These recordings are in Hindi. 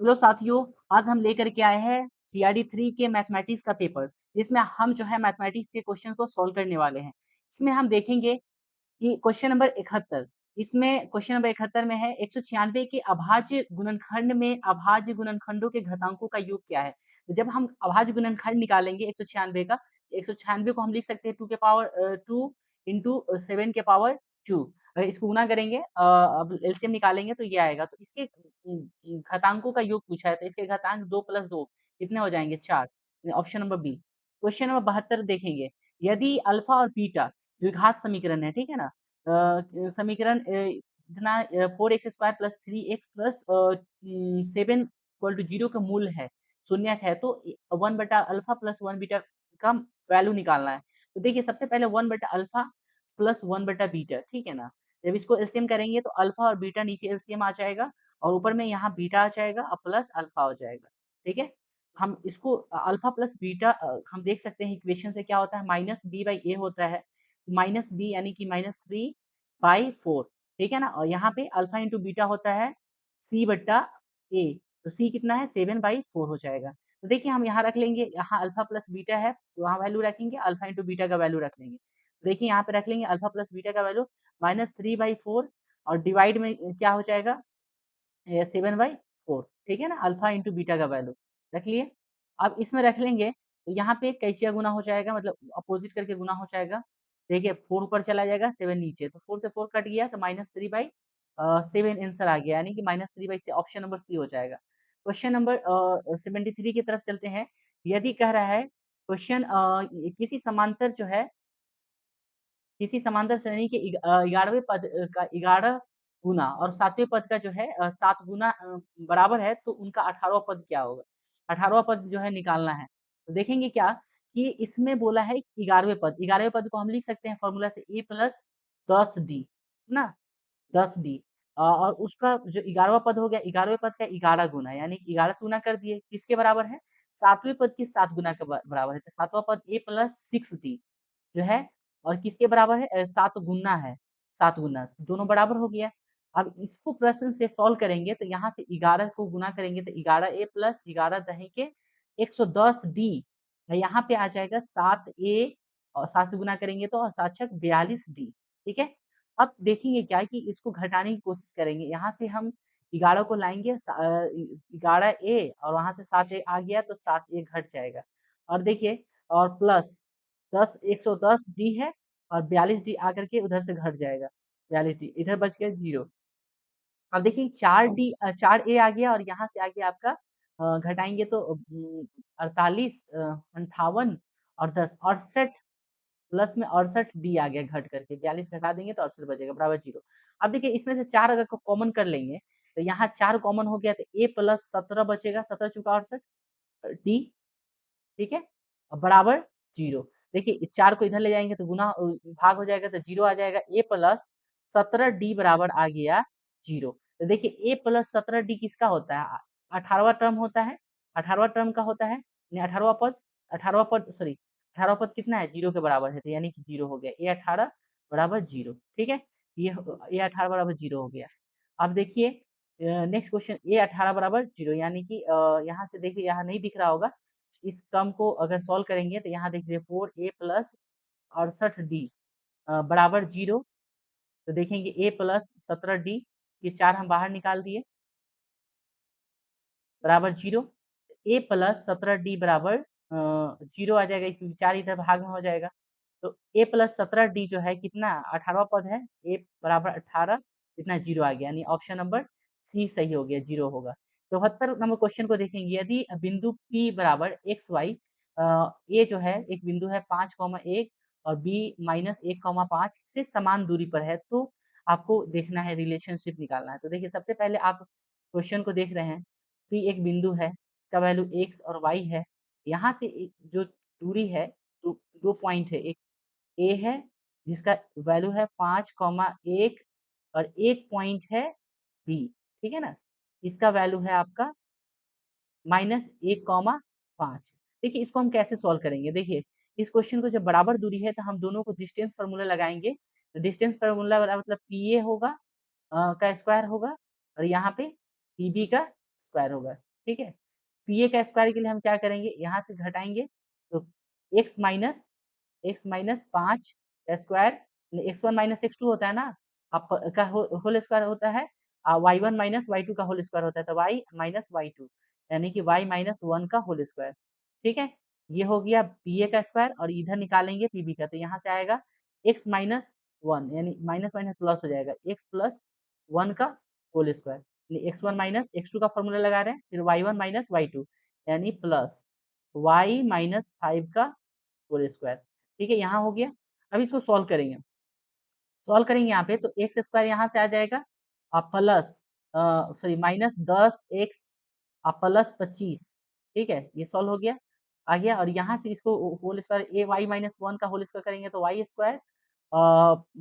लो साथियों, आज हम लेकर के आए हैं टीआरडी 3 के मैथमेटिक्स का पेपर, जिसमें हम जो है मैथमेटिक्स के क्वेश्चन को सॉल्व करने वाले हैं। इसमें हम देखेंगे कि क्वेश्चन नंबर 71, इसमें क्वेश्चन नंबर 71 में है 196 के अभाज्य गुणनखंड में अभाज्य गुणनखंडों के घातांकों का योग क्या है? तो जब हम अभाज्य गुणनखंड निकालेंगे 196 का, 196 को हम लिख सकते हैं 2 के पावर 2 इंटू 7 के पावर 2। अगर इसको गुना करेंगे अब एलसीएम निकालेंगे तो ये आएगा। तो इसके घातांकों का योग पूछा है, तो इसके घातांक 2 प्लस 2 कितने हो जाएँगे? 4। Option number B. Question number 72 देखेंगे, यदि अल्फा और बीटा द्विघात समीकरण है, ठीक है ना? समीकरण इतना 4x square plus 3x plus 7 equal to 0 का मूल है, शून्यक है, तो 1 बटा अल्फा प्लस 1 बीटा का वैल्यू निकालना है। तो देखिए सबसे पहले 1 बटा अल्फा प्लस 1 बटा बीटा, ठीक है ना? जब इसको एलसीएम करेंगे तो अल्फा और बीटा नीचे एलसीएम आ जाएगा और ऊपर में यहाँ बीटा आ जाएगा और प्लस अल्फा हो जाएगा, ठीक है? हम इसको अल्फा प्लस बीटा हम देख सकते हैं इक्वेशन से क्या होता है माइनस बी बाई ए होता है, माइनस बी यानी कि माइनस 3 बाई 4, ठीक है ना? और यहाँ पे अल्फा इंटू बीटा होता है सी बट्टा ए, तो सी कितना है 7 बाई 4 हो जाएगा। तो देखिए हम यहाँ रख लेंगे, यहाँ अल्फा प्लस बीटा है, तो वहाँ वैल्यू रखेंगे, अल्फा इंटू बीटा का वैल्यू रख लेंगे। देखिए यहाँ पे रख लेंगे अल्फा प्लस बीटा का वैल्यू माइनस 3 बाई 4 और डिवाइड में क्या हो जाएगा 7 बाई 4, ठीक है ना? अल्फा इंटू बीटा का वैल्यू रख लिए। अब इसमें रख लेंगे, तो यहाँ पे कैंचिया गुना हो जाएगा, मतलब अपोजिट करके गुना हो जाएगा। देखिए 4 ऊपर चला जाएगा, 7 नीचे, तो 4 से 4 कट गया तो -3 बाई 7 आंसर आ गया, यानी कि -3 बाई से ऑप्शन नंबर सी हो जाएगा। क्वेश्चन नंबर 73 की तरफ चलते हैं। यदि कह रहा है क्वेश्चन किसी समांतर जो है किसी समांतर श्रेणी के 11वें पद का 11 गुना और 7वें पद का जो है 7 गुना बराबर है, तो उनका 18वां पद क्या होगा? 18वां पद जो है निकालना है। तो देखेंगे क्या कि इसमें बोला है 11वें पद, 11वें पद को हम लिख सकते हैं फ़ॉर्मूला से a प्लस 10d, है ना? 10d और उसका जो 11वां पद हो गया, 11वें पद का 11 गुना, यानी कि 11 से गुना कर दिए, किसके बराबर है? 7वें पद के 7 गुना के बराबर है, तो 7वां पद a प्लस 6d जो है और किसके बराबर है 7 गुना है, 7 गुना, दोनों बराबर हो गया। अब इसको प्रश्न से सॉल्व करेंगे तो यहाँ से 11 को गुना करेंगे तो 11a प्लस 11 दही के 110d, यहाँ पे आ जाएगा 7a और 7 से गुना करेंगे तो और 7 छक 42d, ठीक है? अब देखेंगे क्या है कि इसको घटाने की कोशिश करेंगे, यहाँ से हम 11 को लाएँगे 11a और वहाँ से 7a आ गया तो 7a घट जाएगा और देखिए और प्लस 10 110d है और 42d आकर के उधर से घट जाएगा, 42d इधर बच गया 0। अब देखिए 4a आ गया और यहाँ से आ गया आपका घटाएँगे तो 48 58 और 10 68 प्लस में 68d आ गया घट करके, 42 घटा देंगे तो 68 बचेगा बराबर 0। अब देखिए इसमें से 4 अगर कॉमन कर लेंगे, तो यहाँ 4 कॉमन हो गया तो a प्लस 17 बचेगा, 17 चौका 68 d, ठीक है? बराबर 0। देखिए 4 को इधर ले जाएँगे तो गुना भाग हो जाएगा तो 0 आ जाएगा, a प्लस 17d बराबर आ गया 0। तो देखिए a प्लस 17d किसका होता है? 18वां टर्म होता है, 18वां टर्म का होता है, यानी 18वां पद सॉरी 18वां पद कितना है? 0 के बराबर है, तो यानी कि 0 हो गया, a 18 बराबर 0, ठीक है? ये a 18 बराबर 0 हो गया। अब देखिए नेक्स्ट क्वेश्चन a 18 बराबर 0 यानी कि यहाँ से देखिए यहाँ नहीं दिख रहा होगा, इस टर्म को अगर सॉल्व करेंगे तो यहाँ देखिए 4a प्लस 68d बराबर 0, तो देखेंगे a प्लस 17d, ये 4 हम बाहर निकाल दिए, बराबर 0, a प्लस 17d बराबर 0 आ जाएगा क्योंकि 4 इधर भाग में हो जाएगा। तो a प्लस 17d जो है कितना 18वां पद है, a बराबर 18 इतना 0 आ गया, यानी ऑप्शन नंबर सी सही हो गया, 0 होगा। 74 नंबर क्वेश्चन को देखेंगे, यदि बिंदु P बराबर XY A जो है एक बिंदु है 5,1 और B माइनस 1,5 से समान दूरी पर है, तो आपको देखना है रिलेशनशिप निकालना है। तो देखिए सबसे पहले आप क्वेश्चन को देख रहे हैं, P एक बिंदु है, इसका वैल्यू x और y है। यहाँ से जो दूरी है, 2 पॉइंट है, एक A है जिसका वैल्यू है 5,1 और एक पॉइंट है B, ठीक है ना? इसका वैल्यू है आपका -1,5। देखिए इसको हम कैसे सॉल्व करेंगे? देखिए इस क्वेश्चन को जब बराबर दूरी है तो हम दोनों को डिस्टेंस फार्मूला लगाएँगे। तो डिस्टेंस फार्मूला मतलब PA होगा का स्क्वायर होगा और यहाँ पे PB का स्क्वायर होगा। ठीक है। पीए का स्क्वायर के लिए हम क्या करेंगे, यहाँ से घटाएँगे तो x माइनस 5 का स्क्वायर, x1 माइनस x2 होता है ना, आप का होल स्क्वायर होता है, y1 माइनस y2 का होल स्क्वायर होता है, तो y माइनस y2 यानी कि y माइनस 1 का होल स्क्वायर, ठीक है। ये हो गया पीए का स्क्वायर और इधर निकालेंगे पीबी का, तो यहाँ से आएगा x माइनस 1 यानी माइनस माइनस प्लस हो जाएगा, x प्लस 1 का होल स्क्वायर, यानी x1 माइनस x2 का फॉर्मूला लगा रहे हैं, फिर y1 माइनस y2 यानी प्लस y माइनस 5 का होल स्क्वायर, ठीक है, यहाँ हो गया। अब इसको सॉल्व करेंगे, सॉल्व करेंगे यहाँ पे तो एक्स स्क्वायर यहाँ से आ जाएगा plus sorry minus 10x plus 25, ठीक है, ये सॉल्व हो गया, आ गया। और यहाँ से इसको होल स्क्वायर ए वाई माइनस 1 का होल स्क्वायर करेंगे तो Y square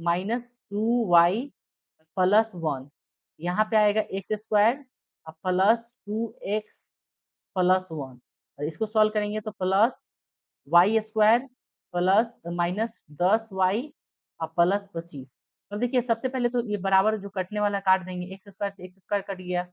minus 2y plus 1, यहाँ पे आएगा x square plus 2x plus 1, और इसको सॉल्व करेंगे तो plus y square plus minus 10y plus 25। तो देखिए सबसे पहले तो ये बराबर जो कटने वाला काट देंगे, एक्स स्क्वायर से एक्स स्क्वायर कट गया,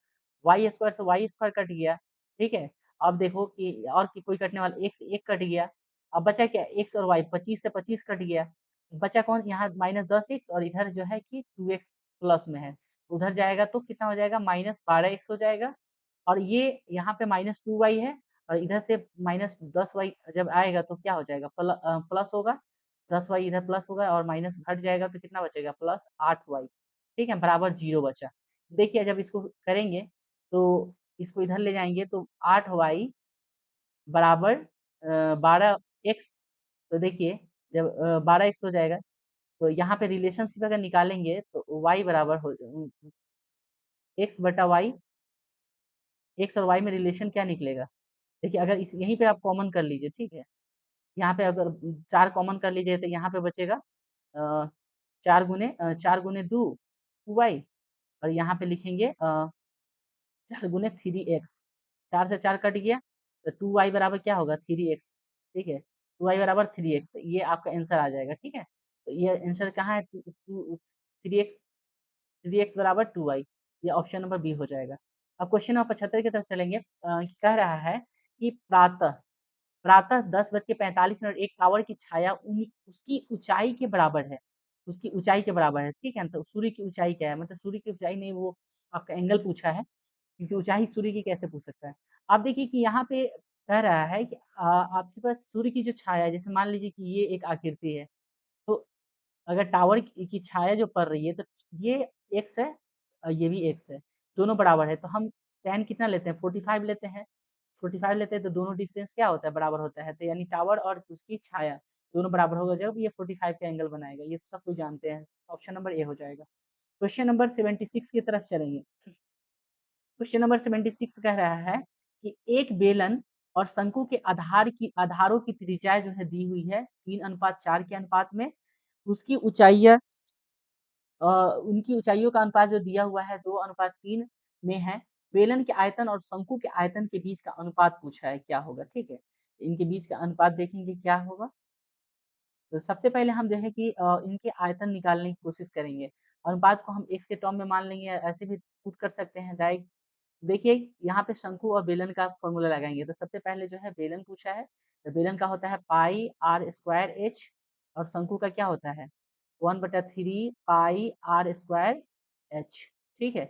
वाई स्क्वायर से वाई स्क्वायर कट गया, ठीक है। अब देखो कि और कि कोई कटने वाला एक्स एक कट गया, अब बचा क्या, एक्स और वाई, 25 से 25 कट गया, बचा कौन, यहाँ माइनस 10x और इधर जो है कि 2x प्लस में है, उधर जाएगा तो कितना हो जाएगा, माइनस 12x हो जाएगा। और ये यहाँ पे माइनस 2y है और इधर से माइनस 10y जब आएगा तो क्या हो जाएगा, प्लस होगा, 10y इधर प्लस होगा और माइनस घट जाएगा तो कितना बचेगा, प्लस 8y, ठीक है, बराबर 0 बचा। देखिए जब इसको करेंगे तो इसको इधर ले जाएंगे तो 8y बराबर 12x, तो देखिए जब 12x हो जाएगा तो यहाँ पे रिलेशनशिप अगर निकालेंगे तो y बराबर हो x बटा वाई, एक्स और वाई में रिलेशन क्या निकलेगा, देखिए अगर इस यहीं पे आप कॉमन कर लीजिए, ठीक है, यहाँ पे अगर 4 कॉमन कर लीजिए तो यहाँ पे बचेगा 4 गुने 2 2y, और यहाँ पे लिखेंगे 4 गुने 3x, 4 से 4 कट गया तो 2y बराबर क्या होगा, 3x, ठीक है, 2y बराबर 3x, तो ये आपका आंसर आ जाएगा, ठीक है। तो ये आंसर कहाँ है, 3x, 3x बराबर 2y, ये ऑप्शन नंबर बी हो जाएगा। अब क्वेश्चन नंबर 75 की तरफ चलेंगे, कह रहा है कि प्रातः प्रातः 10:45 एक टावर की छाया उसकी ऊंचाई के बराबर है, उसकी ऊंचाई के बराबर है, ठीक है, तो सूर्य की ऊंचाई क्या है, मतलब सूर्य की ऊंचाई नहीं, वो आपका एंगल पूछा है, क्योंकि ऊंचाई सूर्य की कैसे पूछ सकता है। आप देखिए कि यहाँ पे कह रहा है कि आपके पास सूर्य की जो छाया है, जैसे मान लीजिए कि ये एक आकृति है, तो अगर टावर की छाया जो पड़ रही है तो ये एक्स है और ये भी एक्स है, दोनों बराबर है, तो हम tan कितना लेते हैं, 45 लेते हैं, 45 लेते हैं तो दोनों डिस्टेंस क्या होता है, बराबर होता है, तो यानी टावर और उसकी छाया दोनों बराबर होगा जब ये 45 का एंगल बनाएगा, ये सब कुछ जानते हैं, ऑप्शन नंबर ए हो जाएगा। क्वेश्चन नंबर 76 की तरफ चलेंगे। क्वेश्चन नंबर 76 कह रहा है कि एक बेलन और शंकु के आधारों की त्रिज्या जो है दी हुई है 3:4 के अनुपात में, उसकी ऊंचाइयां उनकी ऊंचाइयों का अनुपात जो दिया हुआ है 2:3 में है, बेलन के आयतन और शंकु के आयतन के बीच का अनुपात पूछा है, क्या होगा, ठीक है, इनके बीच का अनुपात देखेंगे क्या होगा। तो सबसे पहले हम देखें कि इनके आयतन निकालने की कोशिश करेंगे, अनुपात को हम एक्स के टर्म में मान लेंगे, ऐसे भी पुट कर सकते हैं डायरेक्ट। देखिए यहाँ पे शंकु और बेलन का फॉर्मूला लगाएंगे, तो सबसे पहले जो है बेलन पूछा है, तो बेलन का होता है पाई आर स्क्वायर एच, और शंकु का क्या होता है 1/3 पाई आर स्क्वायर एच, ठीक है।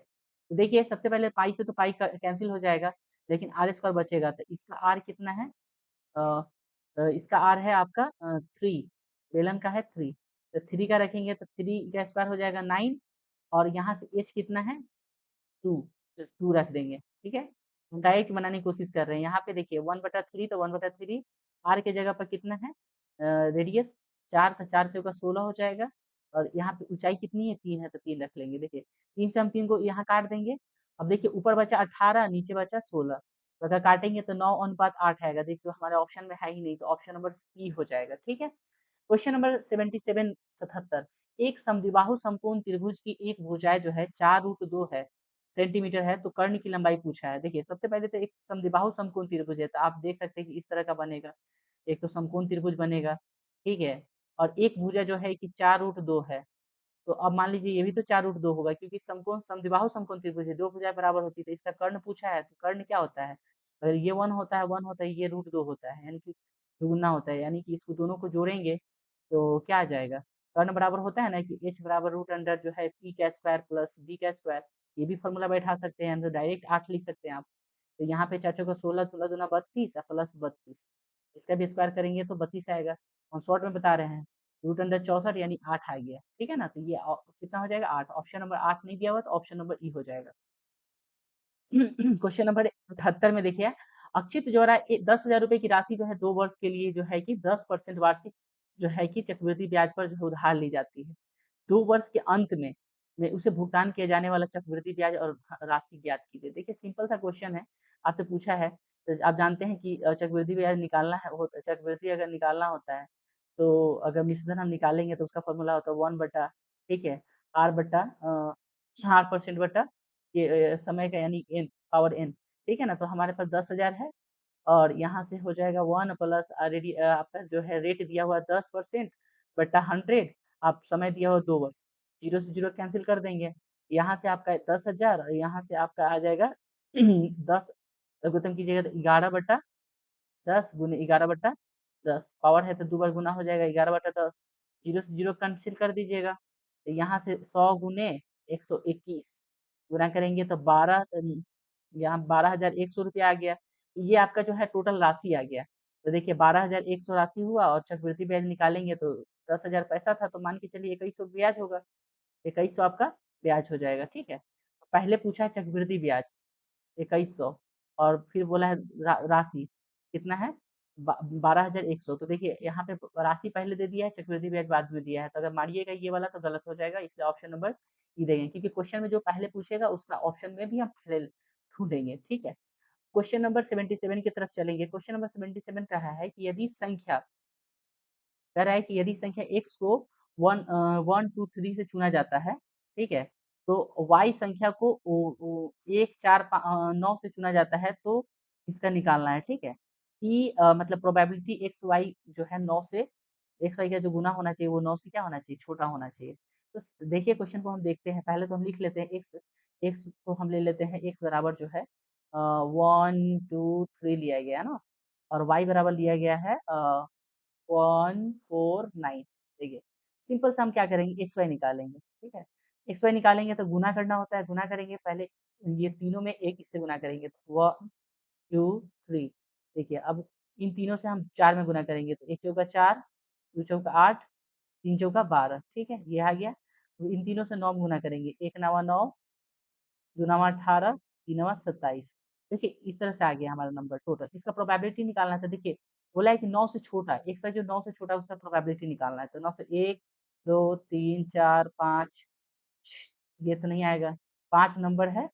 तो देखिए सबसे पहले पाई से तो पाई कैंसिल हो जाएगा, लेकिन आर स्क्वायर बचेगा, तो इसका आर कितना है, अ, इसका आर है आपका 3, बेलन का है 3, तो 3 का रखेंगे तो 3 का स्क्वायर हो जाएगा 9, और यहाँ से एच कितना है 2, तो 2 रख देंगे, ठीक है। हम डायरेक्ट बनाने की कोशिश कर रहे हैं, यहाँ पे देखिए 1/3 तो 1/3, आर के जगह पर कितना है रेडियस 4, तो 4 चौका 16 हो जाएगा, और यहाँ पे ऊंचाई कितनी है 3 है, तो 3 रख लेंगे, देखिए 3 से हम 3 को यहाँ काट देंगे। अब देखिए ऊपर बचा 18, नीचे बचा 16, तो अगर काटेंगे तो 9:8 आएगा, देखिए हमारे ऑप्शन में है ही नहीं, तो ऑप्शन नंबर सी हो जाएगा, ठीक है। क्वेश्चन नंबर 77 एक समद्विबाहु समकोण त्रिभुज की एक भुजाएं जो है 4√2 है सेंटीमीटर है, तो कर्ण की लंबाई पूछा है। देखिए सबसे पहले तो एक समद्विबाहु समकोण त्रिभुज है, तो आप देख सकते हैं कि इस तरह का बनेगा, एक तो समकोण त्रिभुज बनेगा, ठीक है, और एक भुजा जो है कि 4√2 है, तो अब मान लीजिए ये भी तो 4 रूट 2 होगा क्योंकि समकोण समद्विबाहु समकोण त्रिभुज है, 2 भुजाएँ बराबर होती है, तो इसका कर्ण पूछा है, तो कर्ण क्या होता है? अगर ये 1 होता है 1 होता है, ये रूट 2 होता है, यानी कि दुगुना होता है, यानी कि इसको दोनों को जोड़ेंगे तो क्या आ जाएगा? कर्ण बराबर होता है ना कि h बराबर रूट अंडर जो है p का स्क्वायर प्लस b का स्क्वायर, ये भी फॉर्मूला बैठा सकते हैं, तो डायरेक्ट 8 लिख सकते हैं आप। तो यहाँ पे 4 चौका 16, 16 दूना 32 प्लस 32, इसका भी स्क्वायर करेंगे तो 32 आएगा। हम शॉर्ट में बता रहे हैं, रूट अंडर 64 यानी 8 आ गया, ठीक है ना? तो ये कितना हो जाएगा 8, ऑप्शन नंबर 8 नहीं दिया हुआ तो ऑप्शन नंबर ई हो जाएगा। क्वेश्चन नंबर 78 में देखिए, अक्षित द्वारा 10,000 रुपए की राशि जो है 2 वर्ष के लिए जो है कि 10% वार्षिक जो है कि चक्रवृद्धि ब्याज पर जो है उधार ली जाती है। 2 वर्ष के अंत में उसे भुगतान किया जाने वाला चक्रवृद्धि ब्याज और राशि ज्ञात कीजिए। देखिए सिंपल सा क्वेश्चन है, आपसे पूछा है, तो आप जानते हैं कि चक्रवृद्धि ब्याज निकालना है, वो चक्रवृद्धि अगर निकालना होता है, तो अगर मिश्रधन हम निकालेंगे तो उसका फॉर्मूला होता है 1 बटा, ठीक है, r बटा 4% बटा ये समय का यानी n पावर n, ठीक है ना? तो हमारे पास 10,000 है और यहाँ से हो जाएगा 1 प्लस आपका जो है रेट दिया हुआ 10% बटा 100, आप समय दिया हुआ 2 वर्ष, 0 से 0 कैंसिल कर देंगे। यहाँ से आपका 10,000 और यहाँ से आपका आ जाएगा 10, लघुत्तम कीजिएगा तो 11/10 गुने 11/10, पावर है तो 2 बार गुना हो जाएगा 11/10, 0 से 0 कैंसिल कर दीजिएगा। तो यहाँ से 100 गुने 121 गुना करेंगे तो 12 यहाँ 12,100 रुपया आ गया। ये आपका जो है टोटल राशि आ गया। तो देखिए 12,100 राशि हुआ और चक्रवृद्धि ब्याज निकालेंगे तो 10,000 पैसा था, तो मान के चलिए 2100 ब्याज होगा। 2100 आपका ब्याज हो जाएगा, ठीक है। पहले पूछा है चक्रवृद्धि ब्याज 2100 और फिर बोला है राशि कितना है 12,100। तो देखिए यहाँ पे राशि पहले दे दिया है, चक्रवृद्धि ब्याज बाद में दिया है, तो अगर मारिएगा ये वाला तो गलत हो जाएगा, इसलिए ऑप्शन नंबर ई देंगे, क्योंकि क्वेश्चन में जो पहले पूछेगा उसका ऑप्शन में भी हम पहले ढूंढेंगे, ठीक है। क्वेश्चन नंबर 77 की तरफ चलेंगे। क्वेश्चन नंबर 77 कहा है कि यदि संख्या, कह रहा है कि यदि संख्या x को 1 2 3 से चुना जाता है, ठीक है, तो y संख्या को 1 4 9 से चुना जाता है, तो इसका निकालना है, ठीक है। कि मतलब प्रोबेबिलिटी एक्स वाई जो है 9 से, एक्स वाई का जो गुना होना चाहिए वो 9 से क्या होना चाहिए, छोटा होना चाहिए। तो देखिए क्वेश्चन को हम देखते हैं, पहले तो हम लिख लेते हैं एक्स, एक्स को हम ले लेते हैं, एक्स बराबर जो है 1 2 3 लिया गया है ना, और वाई बराबर लिया गया है 149। देखिए सिंपल सा हम क्या करेंगे, एक्स वाई निकालेंगे, ठीक है। एक्स वाई निकालेंगे तो गुना करना होता है, गुना करेंगे पहले ये तीनों में एक इससे गुना करेंगे, तो 1 2 3। देखिए अब इन तीनों से हम 4 में गुना करेंगे, तो 1 चौका 4, 2 चौका 8, 3 चौका 12, ठीक है, ये आ गया। तो इन तीनों से 9 में गुना करेंगे, 1 नवा 9, 2 नवा 18, 3 नवा 27। देखिए इस तरह से आ गया हमारा नंबर टोटल। इसका प्रोबेबिलिटी निकालना था, देखिए बोला है कि 9 से छोटा, एक्स वाई जो 9 से छोटा है उसका प्रोबेबिलिटी निकालना है, तो 9 से 1 2 3 4 5 ये तो नहीं आएगा, 5 नंबर है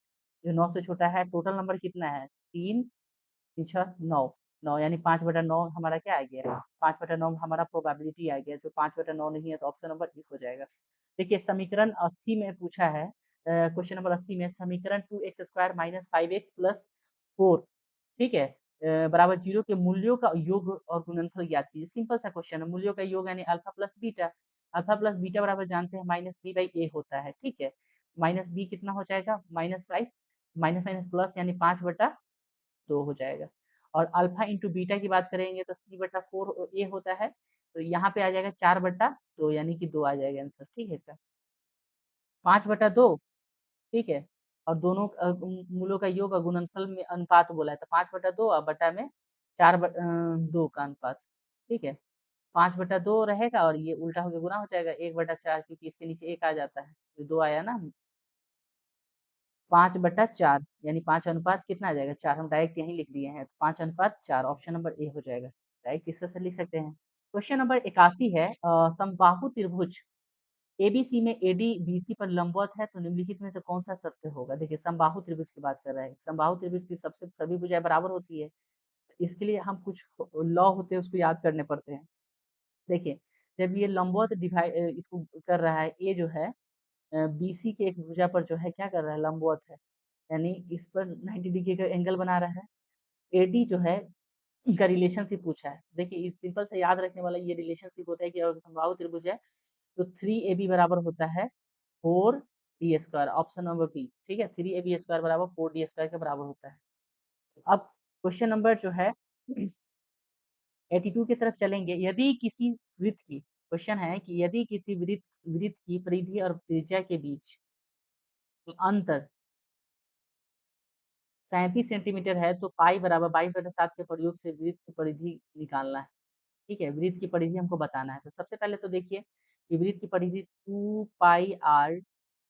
जो 9 से छोटा है, टोटल नंबर कितना है 3 3 6 9, 9 यानी 5/9 हमारा क्या आ गया, 5/9 हमारा प्रोबेबिलिटी आ गया, जो 5/9 नहीं है तो ऑप्शन नंबर ई हो जाएगा। देखिए समीकरण 80 में पूछा है, क्वेश्चन नंबर 80 में समीकरण 2x² माइनस 5x प्लस 4, ठीक है, बराबर 0 के मूल्यों का योग और गुणनफल ज्ञात कीजिए। सिंपल सा क्वेश्चन है, मूल्यों का योग यानी alpha plus beta, alpha plus beta बराबर जानते हैं माइनस बी बाई ए होता है, ठीक है। माइनस बी कितना हो जाएगा -5, माइनस माइनस प्लस यानी 5/2 हो जाएगा। और अल्फा इंटू बीटा की बात करेंगे तो c/4 ए होता है, तो यहाँ पे आ जाएगा 4/2 यानी कि 2 आ जाएगा आंसर, ठीक है इसका। 5/2, ठीक है, और दोनों मूलों का योग और गुणनफल में अनुपात बोला है, तो 5/2 और बटा में 2 का अनुपात, ठीक है। 5/2 रहेगा और ये उल्टा होके गुना हो जाएगा 1/4, क्योंकि इसके नीचे 1 आ जाता है, तो 2 आया ना, 5/4 यानी 5 अनुपात कितना आ जाएगा 4, हम डायरेक्ट यहीं लिख दिए हैं, तो 5/4 ऑप्शन नंबर ए हो जाएगा, डायरेक्ट इससे से लिख सकते हैं। क्वेश्चन नंबर 81 है, समबाहु त्रिभुज एबीसी में एडी बीसी पर लंबवत है, तो निम्नलिखित में से कौन सा सत्य होगा। देखिए समबाहु त्रिभुज की बात कर रहा है, समबाहु त्रिभुज की सबसे सभी भुजाएं बराबर होती है, इसके लिए हम कुछ लॉ होते हैं उसको याद करने पड़ते हैं। देखिए जब ये लंबवत डिवाइड इसको कर रहा है, ये जो है बीसी के एक भुजा पर जो है क्या कर रहा है, लंबवत है, यानी इस पर 90 डिग्री का एंगल बना रहा है। एडी जो है का रिलेशनशिप पूछा है, देखिए सिंपल से याद रखने वाला ये रिलेशनशिप होता है कि अगर समबाहु त्रिभुज है तो 3AB बराबर होता है 4d² ऑप्शन नंबर बी, ठीक है। 3ab² बराबर 4d² के बराबर होता है। अब क्वेश्चन नंबर जो है 82 की तरफ चलेंगे। यदि किसी वृत्त की, क्वेश्चन है कि यदि किसी वृत्त की परिधि और त्रिज्या के बीच अंतर 37 सेंटीमीटर है तो पाई बराबर 22/7 के प्रयोग से वृत्त की परिधि निकालना है। ठीक है, वृत्त की परिधि हमको बताना है। तो सबसे पहले तो देखिए कि वृत्त की परिधि 2 पाई आर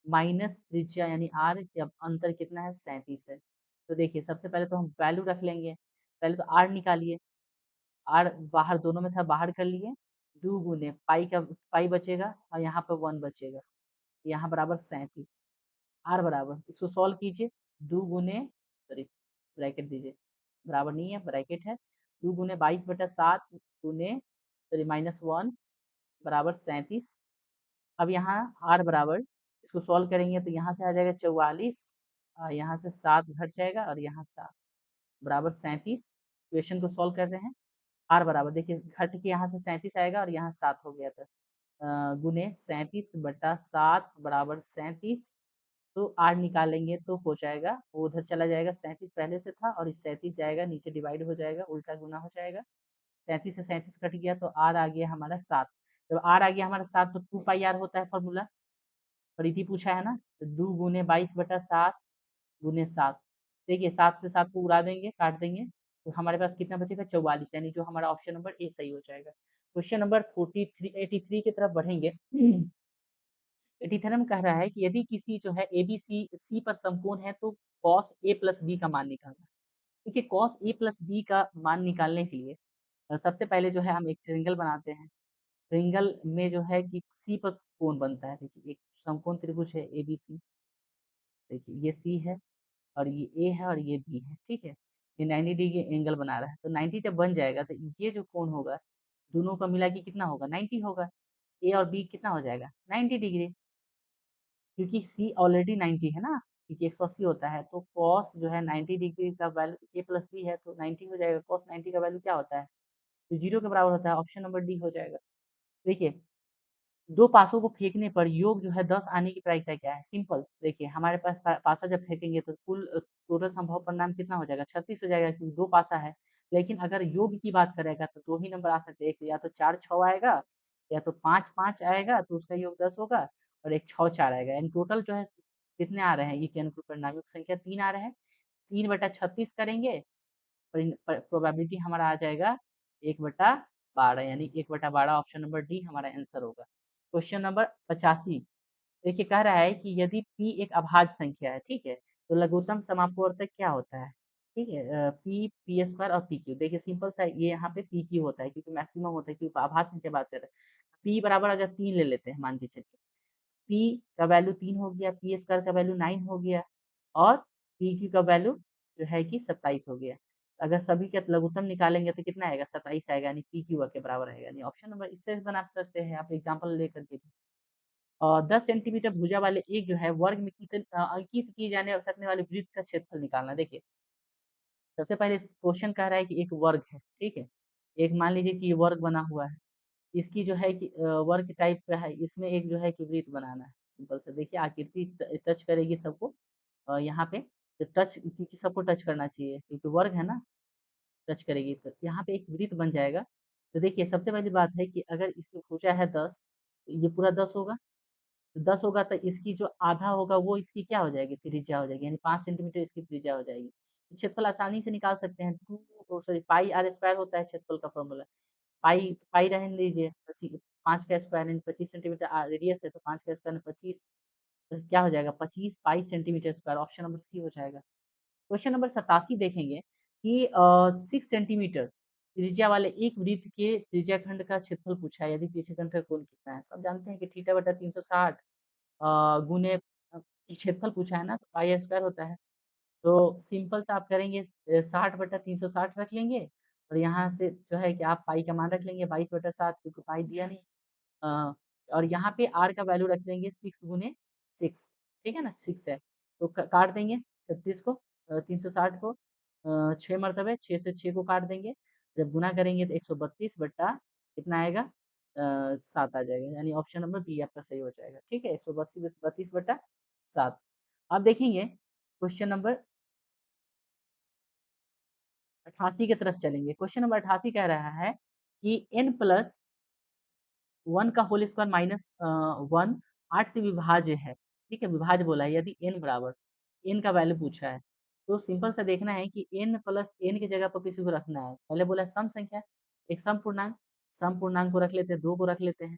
माइनस त्रिज्या यानी आर का अंतर कितना है, 37 है। तो देखिए सबसे पहले तो हम वैल्यू रख लेंगे। पहले तो आर निकालिए, आर बाहर दोनों में था, बाहर कर लिए। 2 गुने पाई का पाई बचेगा और यहाँ पे 1 बचेगा, यहाँ बराबर 37। आर बराबर, इसको सॉल्व कीजिए। 2 गुने, सॉरी ब्रैकेट दीजिए, बराबर नहीं है, ब्रैकेट है। 2 गुने 22/7 गुने, सॉरी -1 बराबर 37। अब यहाँ आर बराबर, इसको सॉल्व करेंगे तो यहाँ से आ जाएगा 44, यहाँ से 7 घट जाएगा और यहाँ 7 बराबर 37। क्वेश्चन को सॉल्व कर रहे हैं। आर बराबर देखिए घट के यहाँ से 37 आएगा और यहाँ 7 हो गया था, गुने 37/7 बराबर 37। तो आर निकालेंगे तो हो जाएगा, वो उधर चला जाएगा, 37 पहले से था और इस 37 जाएगा नीचे, डिवाइड हो जाएगा, उल्टा गुना हो जाएगा। 37 से 37 कट गया तो आर आ गया हमारा 7। जब आर आ गया हमारा 7 तो 2 पाई आर होता है फॉर्मूला, परिधि पूछा है ना, तो 2 गुने 22/7 गुने 7। देखिए 7 से 7 को उड़ा देंगे, काट देंगे, तो हमारे पास कितना बचेगा, 44, यानी जो हमारा ऑप्शन नंबर ए सही हो जाएगा। क्वेश्चन नंबर 83 की तरफ बढ़ेंगे। 83 कह रहा है कि यदि किसी जो है एबीसी सी पर समकोण है तो कॉस ए प्लस बी का मान निकालना। देखिए कॉस ए प्लस बी का मान निकालने के लिए सबसे पहले जो है हम एक ट्रायंगल बनाते हैं। ट्रायंगल में जो है कि सी पर कोण बनता है। देखिए एक समकोण त्रिभुज है एबीसी, देखिए ये सी है और ये ए है और ये बी है, ठीक है। ये 90 डिग्री एंगल बना रहा है, तो 90 जब बन जाएगा तो ये जो कोण होगा दोनों का मिला के कितना होगा, 90 होगा। ए और बी कितना हो जाएगा, 90 डिग्री, क्योंकि सी ऑलरेडी 90 है ना, क्योंकि 180 होता है, तो कॉस जो है 90 डिग्री का वैल्यू ए प्लस बी है तो 90 हो जाएगा। कॉस 90 का वैल्यू क्या होता है, तो 0 के बराबर होता है, ऑप्शन नंबर डी हो जाएगा। देखिए दो पासों को फेंकने पर योग जो है 10 आने की प्रायिकता क्या है, सिंपल। देखिए हमारे पास पासा जब फेंकेंगे तो कुल टोटल संभव परिणाम कितना हो जाएगा, 36 हो जाएगा, क्योंकि दो पासा है। लेकिन अगर योग की बात करेगा तो दो ही नंबर आ सकते हैं, एक या तो 4 6 आएगा या तो 5 5 आएगा तो उसका योग 10 होगा, और एक 6 4 आएगा, यानी टोटल जो है कितने आ रहे हैं, ये के अनुकूल परिणाम योग संख्या 3 आ रहे हैं। 3/36 करेंगे, प्रोबेबिलिटी हमारा आ जाएगा 1/12, यानी 1/12 ऑप्शन नंबर डी हमारा आंसर होगा। क्वेश्चन नंबर 85 देखिए कह रहा है कि यदि p एक अभाज्य संख्या है, ठीक है, तो लघुत्तम समापवर्तक क्या होता है, ठीक है, p p² और pq। देखिए सिंपल सा ये यहाँ पे pq होता है क्योंकि मैक्सिमम होता है, क्योंकि अभाज्य संख्या बात कर रहे हैं। p बराबर अगर 3 ले लेते हैं, मान के चलिए p का वैल्यू 3 हो गया, p² का वैल्यू 9 हो गया और pq का वैल्यू जो है कि 27 हो गया। अगर सभी का लघुत्तम निकालेंगे तो कितना आएगा, 27 आएगा, यानी pq के बराबर आएगा, यानी ऑप्शन नंबर इससे बना सकते हैं आप एग्जाम्पल लेकर के। 10 सेंटीमीटर भुजा वाले एक जो है वर्ग में अंकित किए जाने सकने वाले वृत्त का क्षेत्रफल निकालना। देखिए सबसे पहले क्वेश्चन कह रहा है कि एक वर्ग है, ठीक है, एक मान लीजिए कि ये वर्ग बना हुआ है, इसकी जो है कि वर्ग टाइप का है, इसमें एक जो है कि वृत्त बनाना है। सिंपल से देखिए आकृति टच करेगी सबको, यहाँ पे तो टच, क्योंकि सबको टच करना चाहिए क्योंकि वर्ग है ना, टच करेगी तो यहाँ पे एक वृत्त बन जाएगा। तो देखिए सबसे पहली बात है कि अगर इसकी भुजा है 10, तो ये पूरा 10 होगा, तो 10 होगा तो इसकी जो आधा होगा वो इसकी क्या हो जाएगी, त्रिज्या हो जाएगी, यानी 5 सेंटीमीटर इसकी त्रिज्या हो जाएगी। तो क्षेत्रफल आसानी से निकाल सकते हैं, to sorry pi r square होता है क्षेत्रफल का फॉर्मूला। पाई पाई रहने दीजिए, 5 का स्क्वायर यानी 25 सेंटीमीटर रेडियस है, तो 5 का स्क्वायर 25, तो क्या हो जाएगा 25 pi centimetre square, option number C हो जाएगा। क्वेश्चन नंबर 87 देखेंगे कि 6 सेंटीमीटर त्रिज्या वाले एक वृत्त के त्रिज्याखंड का क्षेत्रफल पूछा है, यदि त्रिज्याखंड का कोण कितना है, तो आप जानते हैं कि थीटा/360 गुने क्षेत्रफल पूछा है ना, तो पाई स्क्वायर होता है। तो सिंपल सा आप करेंगे 60/360 रख लेंगे और यहाँ से जो है कि आप पाई का मान रख लेंगे 22/7, क्योंकि पाई दिया नहीं। अ, और यहाँ पे आर का वैल्यू रख लेंगे 6 गुने 6, ठीक है ना, 6 है तो काट देंगे 36 को, 360 को 6 मरतबे, 6 से 6 को काट देंगे, जब गुना करेंगे तो 132 बट्टा कितना आएगा, 7 आ जाएगा, यानी ऑप्शन नंबर बी आपका सही हो जाएगा। ठीक है, 132/7। अब देखेंगे क्वेश्चन नंबर 88 की तरफ चलेंगे। क्वेश्चन नंबर 88 कह रहा है कि n+1 का होल स्क्वायर माइनस 1 8 से विभाज्य है। ठीक है, विभाज्य बोला है, यदि n बराबर, n का वैल्यू पूछा है, तो सिंपल सा देखना है कि n+n की जगह पर किसी को रखना है। पहले बोला सम संख्या, एक सम पूर्णांक को रख लेते हैं, 2 को रख लेते हैं,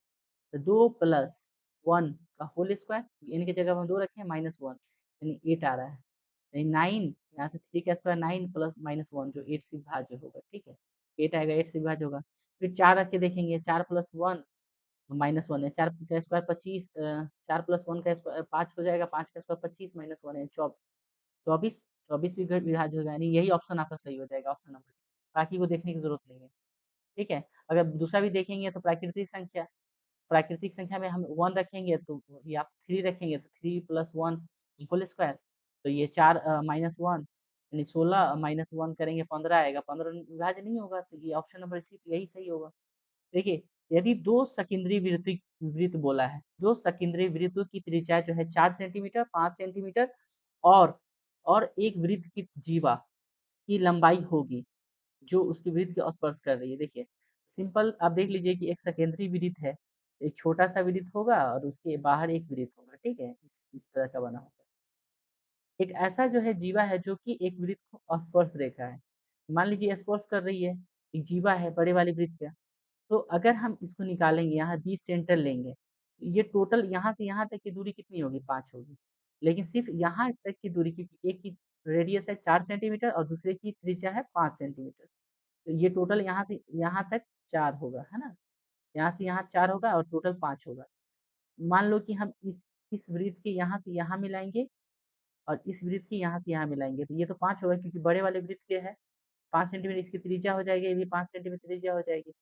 तो 2+1 का होल स्क्वायर, n की जगह पर हम 2 रखे हैं, -1 यानी 8 आ रहा है। यानी 9, यहाँ से 3 का स्क्वायर 9 प्लस -1 जो 8 से विभाज्य होगा। ठीक है, 8 आएगा, 8 से विभाज्य होगा। फिर 4 रख के देखेंगे, 4+1 -1 है, 4 का स्क्वायर 25, 4+1 का स्क्वायर 5 हो जाएगा, 5 का स्क्वायर 25 -1 है 24, 24 भी विभाज्य होगा, यानी यही ऑप्शन आपका सही हो जाएगा, ऑप्शन नंबर। बाकी को देखने की जरूरत नहीं है। ठीक है, अगर दूसरा भी देखेंगे तो प्राकृतिक संख्या में हम 1 रखेंगे तो या 3 रखेंगे तो 3+1 होल स्क्वायर, तो ये 4 -1 यानी 16 -1 करेंगे 15 आएगा, 15 विभाज्य नहीं होगा, तो ये ऑप्शन नंबर सी यही सही होगा। देखिए, यदि दो सकेंद्रीय वृत्त बोला है, दो सकेंद्रीय वृत्तों की त्रिज्या जो है 4 सेंटीमीटर, 5 सेंटीमीटर और एक वृत्त की जीवा की लंबाई होगी जो उसकी वृत्त को स्पर्श कर रही है। देखिए, सिंपल आप देख लीजिए कि एक सेकेंडरी वृत्त है, एक छोटा सा वृत्त होगा और उसके बाहर एक वृत्त होगा। ठीक है, इस तरह का बना होगा। एक ऐसा जो है जीवा है जो कि एक वृत्त को स्पर्श रेखा है, मान लीजिए स्पर्श कर रही है, एक जीवा है बड़े वाले वृत्त का। तो अगर हम इसको निकालेंगे, यहाँ 20 सेंटर लेंगे, ये टोटल यहाँ से यहाँ तक की दूरी कितनी होगी, 5 होगी। लेकिन सिर्फ यहाँ तक की दूरी, क्योंकि एक की रेडियस है 4 सेंटीमीटर और दूसरे की त्रिज्या है 5 सेंटीमीटर, तो ये टोटल यहाँ से यहाँ तक 4 होगा, है ना? यहाँ से यहाँ 4 होगा और टोटल 5 होगा। मान लो कि हम इस वृत्त के यहाँ से यहाँ मिलाएंगे और इस वृत्त के यहाँ से यहाँ मिलाएंगे, तो ये तो 5 होगा क्योंकि बड़े वाले वृत्त के है, 5 सेंटीमीटर इसकी त्रिज्या हो जाएगी, ये भी 5 सेंटीमीटर त्रिज्या हो जाएगी।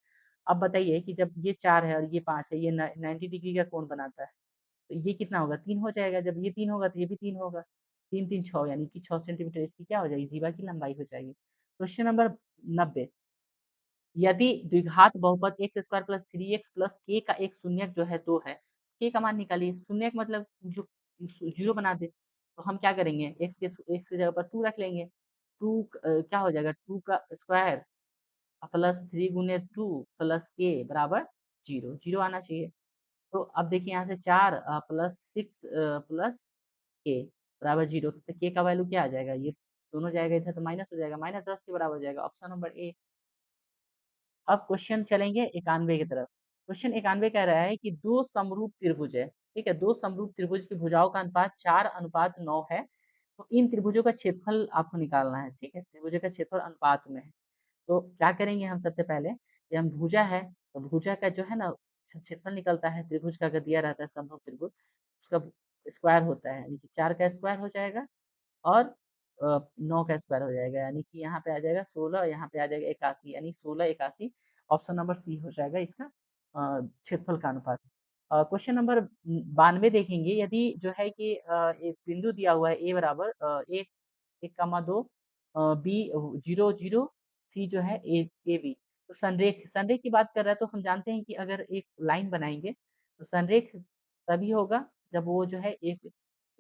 अब बताइए कि जब ये 4 है और ये 5 है, ये 90 डिग्री का कोण बनाता है, तो ये कितना होगा, 3 हो जाएगा। जब ये 3 होगा तो ये भी 3 होगा, 3 3 6, यानी कि 6 सेंटीमीटर इसकी क्या हो जाएगी, जीवा की लंबाई हो जाएगी। क्वेश्चन नंबर 90, यदि द्विघात बहुपद x square plus 3x plus के का एक शून्यक जो है 2 है, के का मान निकालिए। शून्यक मतलब जो जीरो बना दे, तो हम क्या करेंगे, एक्स की जगह पर 2 रख लेंगे। 2 क्या हो जाएगा, 2 का स्क्वायर प्लस 3 गुने 2 प्लस के बराबर 0, 0 आना चाहिए। तो अब देखिए यहाँ से 4 प्लस 6 प्लस के बराबर 0, तो के का वैल्यू क्या आ जाएगा, ये दोनों जाएगा इधर तो माइनस हो जाएगा, -10 के बराबर हो जाएगा, ऑप्शन नंबर ए। अब क्वेश्चन चलेंगे 91 की तरफ। क्वेश्चन 91 कह रहा है कि दो समरूप त्रिभुज है। ठीक है, दो समरूप त्रिभुज की भुजाओं का अनुपात 4:9 है। तो इन त्रिभुजों का क्षेत्रफल आपको निकालना है। ठीक है, त्रिभुजों का क्षेत्रफल अनुपात में है। तो क्या करेंगे हम, सबसे पहले ये हम भुजा है, तो भुजा का जो है ना क्षेत्रफल निकलता है, त्रिभुज का अगर दिया रहता है समरूप त्रिभुज, उसका स्क्वायर होता है, यानी कि 4 का स्क्वायर हो जाएगा और 9 का स्क्वायर हो जाएगा, यानी कि यहाँ पे आ जाएगा 16, यहाँ पे आ जाएगा 81, यानी 16 81, ऑप्शन नंबर सी हो जाएगा इसका क्षेत्रफल का अनुपात। क्वेश्चन नंबर 92 देखेंगे, यदि जो है कि एक बिंदु दिया हुआ है ए बराबर 1,2 बी 0 0 सी जो है ए बी, तो संरेख की बात कर रहा है, तो हम जानते हैं कि अगर एक लाइन बनाएंगे तो संरेख तभी होगा जब वो जो है एक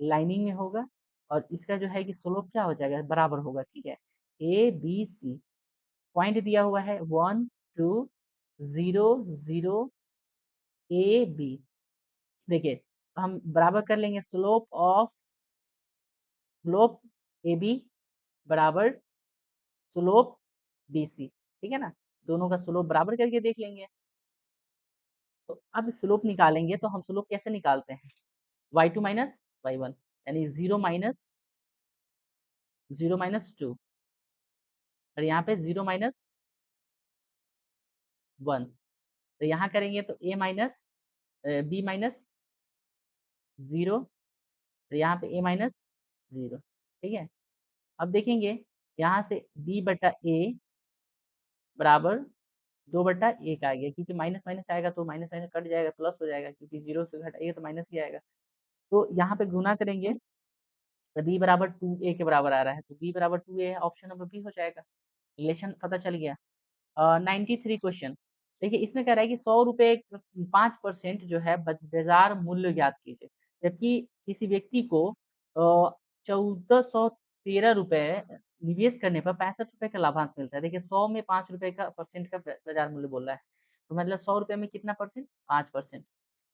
लाइनिंग में होगा और इसका जो है कि स्लोप क्या हो जाएगा, बराबर होगा। ठीक है, ए बी सी पॉइंट दिया हुआ है 1 2 0 0 ए बी। देखिए, तो हम बराबर कर लेंगे, स्लोप ए बी बराबर स्लोप बी सी। ठीक है ना, दोनों का स्लोप बराबर करके देख लेंगे। तो अब स्लोप निकालेंगे, तो हम स्लोप कैसे निकालते हैं, y2 माइनस y1, यानी 0 माइनस 2 और यहाँ पे 0 - 1, तो यहाँ करेंगे तो a माइनस बी माइनस 0, तो यहाँ पे a माइनस 0। ठीक है, अब देखेंगे यहाँ से b/a बराबर 2/1 आ गया, क्योंकि माइनस माइनस आएगा तो माइनस माइनस कट जाएगा, प्लस हो जाएगा, क्योंकि 0 से घटाइए तो माइनस ही आएगा। तो यहाँ पे गुना करेंगे तो b बराबर 2a के बराबर आ रहा है, तो b बराबर 2a है, ऑप्शन नंबर बी हो जाएगा। रिलेशन पता चल गया। 93 क्वेश्चन, देखिए इसमें कह रहा है कि 100 रुपए 5% जो है बाजार मूल्य ज्ञात कीजिए। जबकि किसी व्यक्ति को 1413 रुपए निवेश करने पर 65 रुपए का लाभांश मिलता है। देखिए 100 में 5 रुपए का परसेंट का बाजार मूल्य बोल रहा है। तो मतलब 100 रुपए में कितना परसेंट? 5%,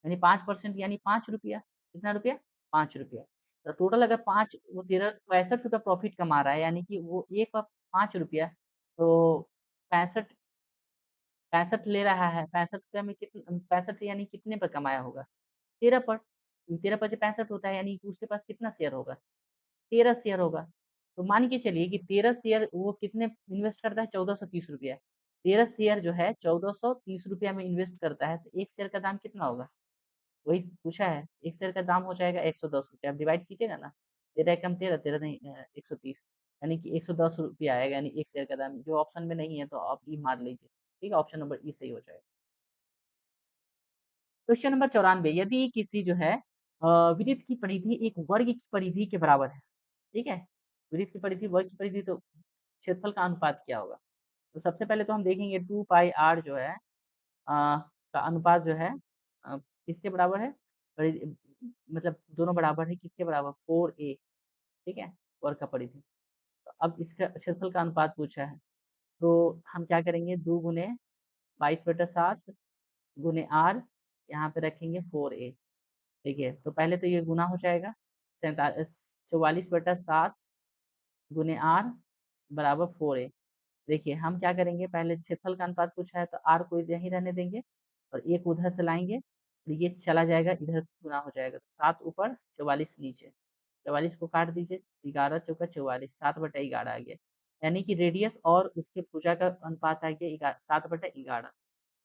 यानी 5% यानी 5 रुपया। कितना रुपया? 5 रुपया। तो टोटल अगर 5 वो 13 65 रुपया प्रॉफिट कमा रहा है, यानी कि वो एक का 5 रुपया, तो 65 65 ले रहा है, 65 रुपया में 65 यानी कितने पर कमाया होगा? 13 पर। 13 पचे 65 होता है, यानी कि उसके पास कितना शेयर होगा? 13 शेयर होगा। तो मान के चलिए कि 13 शेयर वो कितने इन्वेस्ट करता है? 1430 रुपया। 13 शेयर जो है 1430 रुपया में इन्वेस्ट करता है, तो 1 शेयर का दाम कितना होगा? वही पूछा है। 1 शेयर का दाम हो जाएगा 110 रुपया। आप डिवाइड कीजिएगा ना, 13 एकम 13, 13 नहीं 130, यानी कि 110 रुपया आएगा, यानी 1 शेयर का दाम। जो ऑप्शन में नहीं है तो आप ई मार लीजिए। ठीक है, ऑप्शन नंबर ई सही हो जाएगा। क्वेश्चन नंबर 94, यदि किसी जो है वृत्त की परिधि एक वर्ग की परिधि के बराबर है, ठीक है? वृत्त की परिधि वर्ग की परिधि, तो क्षेत्रफल का अनुपात क्या होगा? तो सबसे पहले तो हम देखेंगे 2 पाई r जो है का अनुपात जो है किसके बराबर है? परिधि मतलब दोनों बराबर है, किसके बराबर? 4a, ठीक है? वर्ग का परिधि। तो अब इसका क्षेत्रफल का अनुपात पूछा है, तो हम क्या करेंगे? 2 गुने 22/7 गुने r, यहाँ पे रखेंगे 4a। देखिए, तो पहले तो ये गुना हो जाएगा, 44/7 गुने r बराबर 4a। देखिए, हम क्या करेंगे? पहले क्षेत्रफल का अनुपात पूछा है, तो r को यहीं रहने देंगे और 1 उधर से लाएँगे, तो ये चला जाएगा, इधर गुना हो जाएगा। 7 ऊपर 44 नीचे, 44 को काट दीजिए, 11 चौका 44, 7/11 आ गया। यानी कि रेडियस और उसके भुजा का अनुपात आ गया 7/11।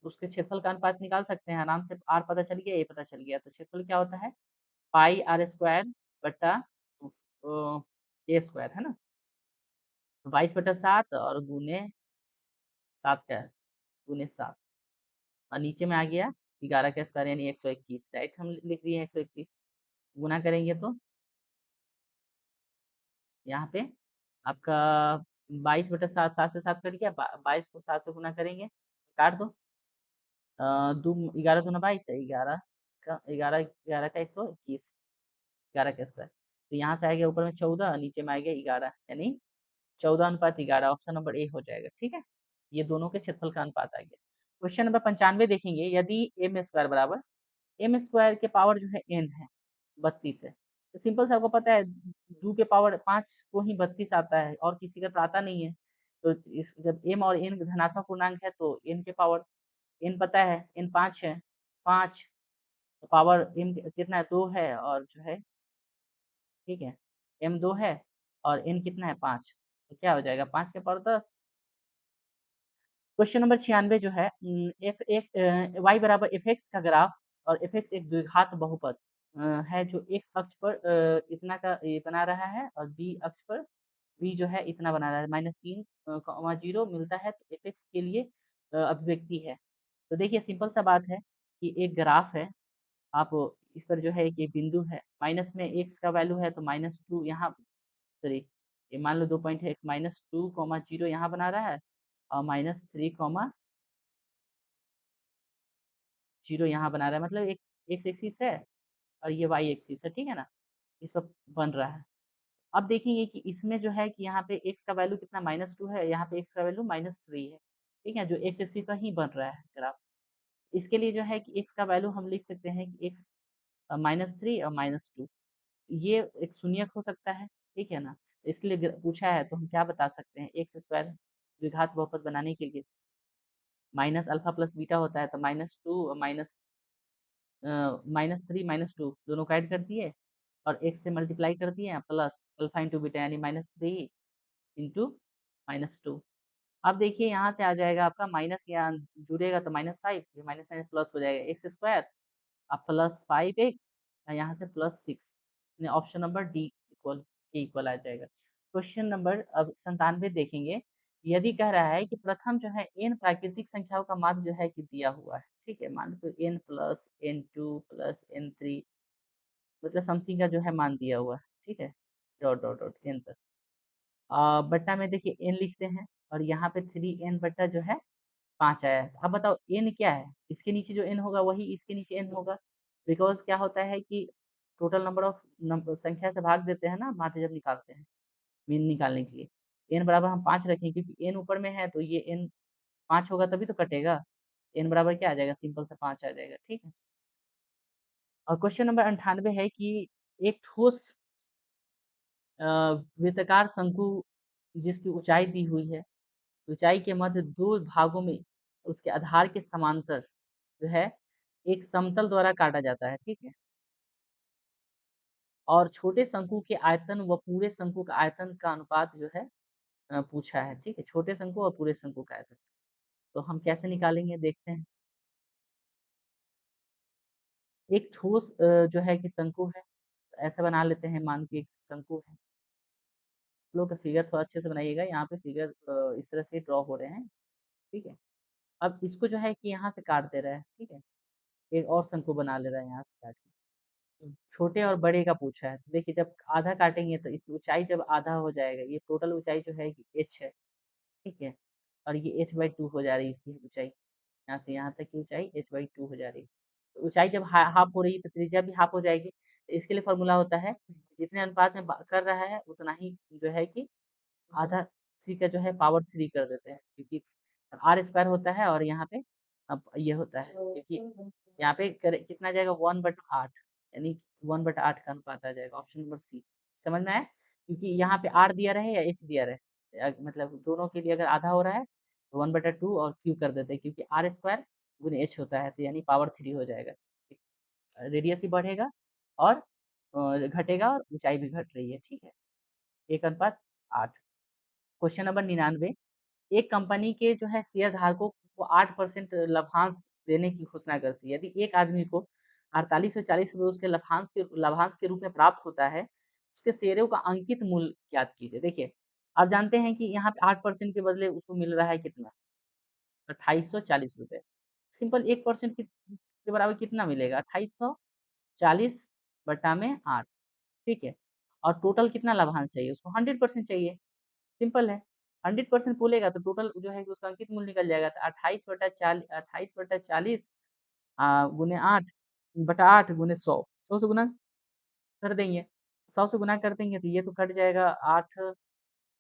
उसके क्षेत्रफल का अनुपात निकाल सकते हैं आराम से। r पता चल गया, a पता चल गया, तो क्षेत्रफल क्या होता है? पाई r स्क्वायर बटा a स्क्वायर, है ना? 22/7 और गुने 7 का गुने 7, और नीचे में आ गया 11 का स्क्वायर यानी 121, राइट? हम लिख दिए 121। गुना करेंगे तो यहाँ पे आपका 22/7, 7 से 7 कट गया, 22 को 7 से गुना करेंगे, काट दो। दो 11 दूना 22 है, 11 का 11 का 121, 11 का स्क्वायर। तो यहाँ से आ गया ऊपर में 14, नीचे में आ गया 11, यानी 14:11, ऑप्शन नंबर ए हो जाएगा। ठीक है, ये दोनों के क्षेत्रफल का अनुपात आ गया। क्वेश्चन नंबर 95 देखेंगे, यदि एम स्क्वायर बराबर एम स्क्वायर के पावर जो है एन है 32 है, तो सिंपल से आपको पता है 2 के पावर 5 को ही 32 आता है, और किसी का तो आता नहीं है। तो इस जब एम और एन धनात्मक पूर्णांक है, तो एन के पावर एन पता है, एन 5 है, 5 पावर एम कितना है? 2 है, और जो है ठीक है, एम 2 है और एन कितना है? 5, तो क्या हो जाएगा? 5 के पावर 10। क्वेश्चन नंबर 96 जो है एफ एक वाई बराबर एफ एक्स का ग्राफ, और एफ एक्स एक द्विघात बहुपद है जो एक्स अक्ष पर इतना का ये बना रहा है, और बी अक्ष पर बी जो है इतना बना रहा है, -3, 0 मिलता है, तो एफ एक्स के लिए अभिव्यक्ति है। तो देखिए सिंपल सा बात है कि एक ग्राफ है, आप इस पर जो है एक ये बिंदु है, माइनस में एक्स का वैल्यू है, तो -2 यहाँ, सॉरी, ये मान लो 2 पॉइंट है, एक -2, 0 यहाँ बना रहा है, और -3, 0 यहाँ बना रहा है, मतलब एक एक्स एक्सिस है और ये वाई एक्सिस है, ठीक है ना? इस पर बन रहा है। अब देखेंगे कि इसमें जो है कि यहाँ पे एक्स का वैल्यू कितना? -2 है, यहाँ पे एक्स का वैल्यू -3 है, ठीक है? जो एक्स एक्सिस पर ही बन रहा है ग्राफ। इसके लिए जो है कि एक्स का वैल्यू हम लिख सकते हैं कि एक्स -3 और -2, ये एक शून्यक हो सकता है, ठीक है ना? इसके लिए पूछा है, तो हम क्या बता सकते हैं? एक्स स्क्वायर द्विघात बहुपद बनाने के लिए माइनस अल्फा प्लस बीटा होता है, तो -2 और -3 -2 दोनों को ऐड कर दिए और एक्स से मल्टीप्लाई कर दिए, प्लस अल्फा इंटू बीटा यानी -3 इंटू -2। अब देखिए यहाँ से आ जाएगा आपका माइनस, यहाँ जुड़ेगा तो -5, ये माइनस माइनस प्लस हो जाएगा, एक्स स्क्वायर अब प्लस 5x, यहाँ से +6, ऑप्शन नंबर डी इक्वल के इक्वल आ जाएगा। क्वेश्चन नंबर अब 97 देखेंगे, यदि कह रहा है कि प्रथम जो है n प्राकृतिक संख्याओं का माध्य जो है कि दिया हुआ है, ठीक है? मान लो n plus n2 plus n3, मतलब समथिंग का जो है मान दिया हुआ है, ठीक है? डॉट डॉट डॉट n तक बट्टा में देखिए n लिखते हैं, और यहाँ पे 3n बट्टा जो है 5 आया है। अब बताओ n क्या है? इसके नीचे जो n होगा वही इसके नीचे n होगा। बिकॉज़ क्या होता है कि टोटल नंबर ऑफ संख्या से भाग देते हैं ना माध्य जब निकालते हैं, मीन निकालने के लिए। n बराबर हम 5 रखें क्योंकि n ऊपर में है तो ये n 5 होगा तभी तो कटेगा। n बराबर क्या आ जाएगा? सिंपल सा 5 आ जाएगा, ठीक है। और क्वेश्चन नंबर 98 है कि एक ठोस अ, वृत्ताकार शंकु जिसकी ऊंचाई दी हुई है, ऊंचाई के मध्य दो भागों में उसके आधार के समांतर जो है एक समतल द्वारा काटा जाता है, ठीक है। और छोटे शंकु के आयतन व पूरे शंकु का आयतन का अनुपात जो है पूछा है, ठीक है। छोटे शंकु और पूरे शंकु का आयतन। तो हम कैसे निकालेंगे देखते हैं। एक ठोस जो है कि शंकु है, ऐसा बना लेते हैं, मान के एक शंकु है। लोग का फिगर थोड़ा अच्छे से बनाइएगा, यहाँ पे फिगर इस तरह से ड्रॉ हो रहे हैं, ठीक है। अब इसको जो है कि यहाँ से काट दे रहा है, ठीक है। एक और शंकु बना ले रहा है यहाँ से काट के। छोटे और बड़े का पूछा है, तो देखिए जब आधा काटेंगे तो इसकी ऊंचाई जब आधा हो जाएगा, ये टोटल ऊंचाई जो है कि h है, ठीक है। और ये h/2 हो जा रही है इसकी ऊंचाई, यहाँ से यहाँ तक की ऊंचाई h/2 हो जा रही है। तो ऊंचाई जब हाफ हो रही है तो त्रिज्या भी हाफ हो जाएगी। तो इसके लिए फॉर्मूला होता है, जितने अनुपात में कर रहा है उतना ही जो है कि आधा सी का जो है पावर 3 कर देते हैं, क्योंकि आर स्क्वायर होता है और यहाँ पे अब ये होता है, क्योंकि यहाँ पे कितना आ जाएगा 1/8, यानी 1/8 का अनुपात आ जाएगा। ऑप्शन नंबर सी समझ में आया, क्योंकि यहाँ पे आर दिया रहे या एच दिया रहे, मतलब दोनों के लिए अगर आधा हो रहा है तो 1/2 और क्यू कर देते हैं, क्योंकि आर स्क्वायर गुने एच होता है, तो यानी पावर 3 हो जाएगा। रेडियस ही बढ़ेगा और घटेगा और ऊंचाई भी घट रही है, ठीक है। 1/8। क्वेश्चन नंबर 99, एक कंपनी के जो है शेयर धारकों को 8% लाभांश देने की घोषणा करती है। यदि एक आदमी को 4840 रुपये उसके लाभांश के रूप में प्राप्त होता है, उसके शेयरों का अंकित मूल्य ज्ञात कीजिए। देखिए, आप जानते हैं कि यहाँ पे 8% के बदले उसको मिल रहा है कितना? 2840 रुपये। सिंपल 1% के बराबर कितना मिलेगा? 2840 बटा में 8, ठीक है। और टोटल कितना लाभांश चाहिए उसको? 100% चाहिए। सिंपल है, 100% बोलेगा तो टोटल जो है कि उसका अंकित मूल्य निकल जाएगा। तो 28/40 गुने 8 बटा 8 गुने 100, 100 से गुना कर देंगे। 100 से गुना कर देंगे तो ये तो कट जाएगा 8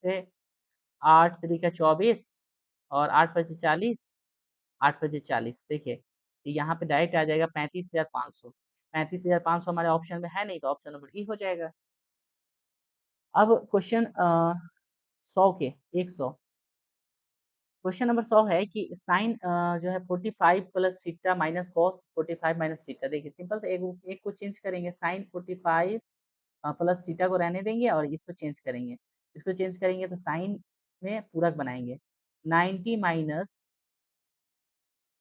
से, 8 तिरिका 24 और 8 पचे 40, 8 पचे 40। देखिए, तो यहाँ पे डायरेक्ट आ जाएगा 35,500। 35,500 हमारे ऑप्शन में है नहीं, तो ऑप्शन नंबर ई हो जाएगा। अब क्वेश्चन 100 के 100, क्वेश्चन नंबर 100 है कि साइन जो है 45 plus theta minus cos 45 minus theta. देखिए सिंपल से एक को चेंज करेंगे, साइन 45 प्लस थीटा को रहने देंगे और इसको चेंज करेंगे। इसको चेंज करेंगे तो साइन में पूरक बनाएंगे, 90 माइनस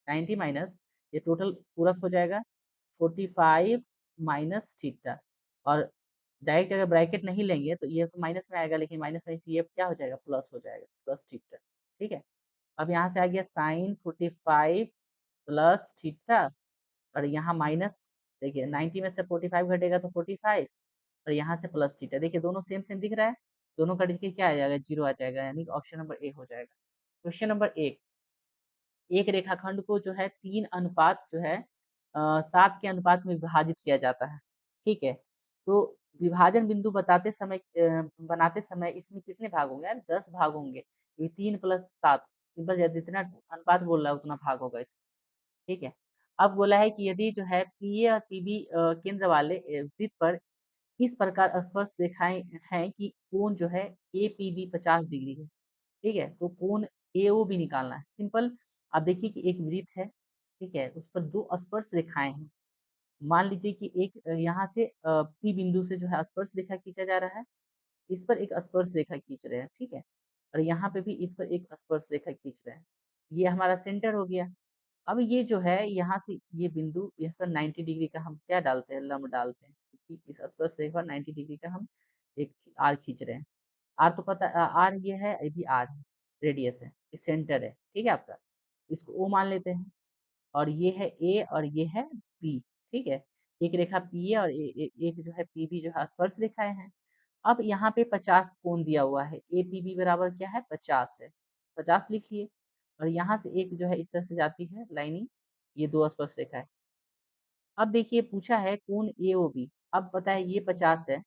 90 माइनस ये टोटल पूरक हो जाएगा 45 माइनस थीटा। और डायरेक्ट अगर ब्रैकेट नहीं लेंगे तो ये तो माइनस में आएगा, लेकिन माइनस में ये क्या हो जाएगा? प्लस हो जाएगा, प्लस थीटा, ठीक है। अब यहाँ से आ गया साइन 45 प्लस थीटा और यहाँ माइनस, देखिए 90 में से 45 घटेगा तो 45 और यहाँ से प्लस थीटा। देखिए दोनों सेम सेम दिख रहा है, दोनों कट के क्या आ जाएगा? 0 आ जाएगा, यानी ऑप्शन नंबर ए हो जाएगा। क्वेश्चन नंबर 1, एक रेखाखंड को जो है 3 अनुपात जो है 7 के अनुपात में विभाजित किया जाता है, ठीक है। तो विभाजन बिंदु बनाते समय इसमें कितने भाग होंगे यार? 10 भाग होंगे। ये 3 प्लस 7, सिंपल है, जितना अनुपात बोल रहा है उतना भाग होगा इसमें, ठीक है। अब बोला है कि यदि जो है पीए और पीबी केंद्र वाले वृत्त पर इस प्रकार स्पर्श रेखाएं हैं कि कोण जो है एपीबी 50 डिग्री है, ठीक है। तो कोण एओ भी निकालना है। सिंपल, आप देखिए कि एक वृत्त है, ठीक है, उस पर दो स्पर्श रेखाएं हैं। मान लीजिए कि एक यहाँ से पी बिंदु से जो है स्पर्श रेखा खींचा जा रहा है, इस पर एक स्पर्श रेखा खींच रहे हैं, ठीक है। और यहाँ पे भी इस पर एक स्पर्श रेखा खींच रहे हैं। ये हमारा सेंटर हो गया। अब ये जो है यहाँ से ये बिंदु, इस पर 90 डिग्री का हम क्या डालते हैं? लंब डालते हैं, क्योंकि इस स्पर्श रेखा पर 90 डिग्री का हम एक आर खींच रहे हैं। आर तो पता, आर ये है, ये भी आर है, रेडियस है, ये सेंटर है, ठीक है आपका। इसको ओ मान लेते हैं और ये है ए और ये है बी, ठीक है। एक रेखा पी ए और एक जो है पी बी जो है स्पर्श रेखाएं हैं। अब यहाँ पे 50 कोण दिया हुआ है, ए पी बी बराबर क्या है? 50 है, 50 लिखिए। और यहाँ से एक जो है इस तरह से जाती है लाइनिंग, ये 2 स्पर्शरेखा है। अब देखिए पूछा है कोण एओबी, अब पता है ये 50 है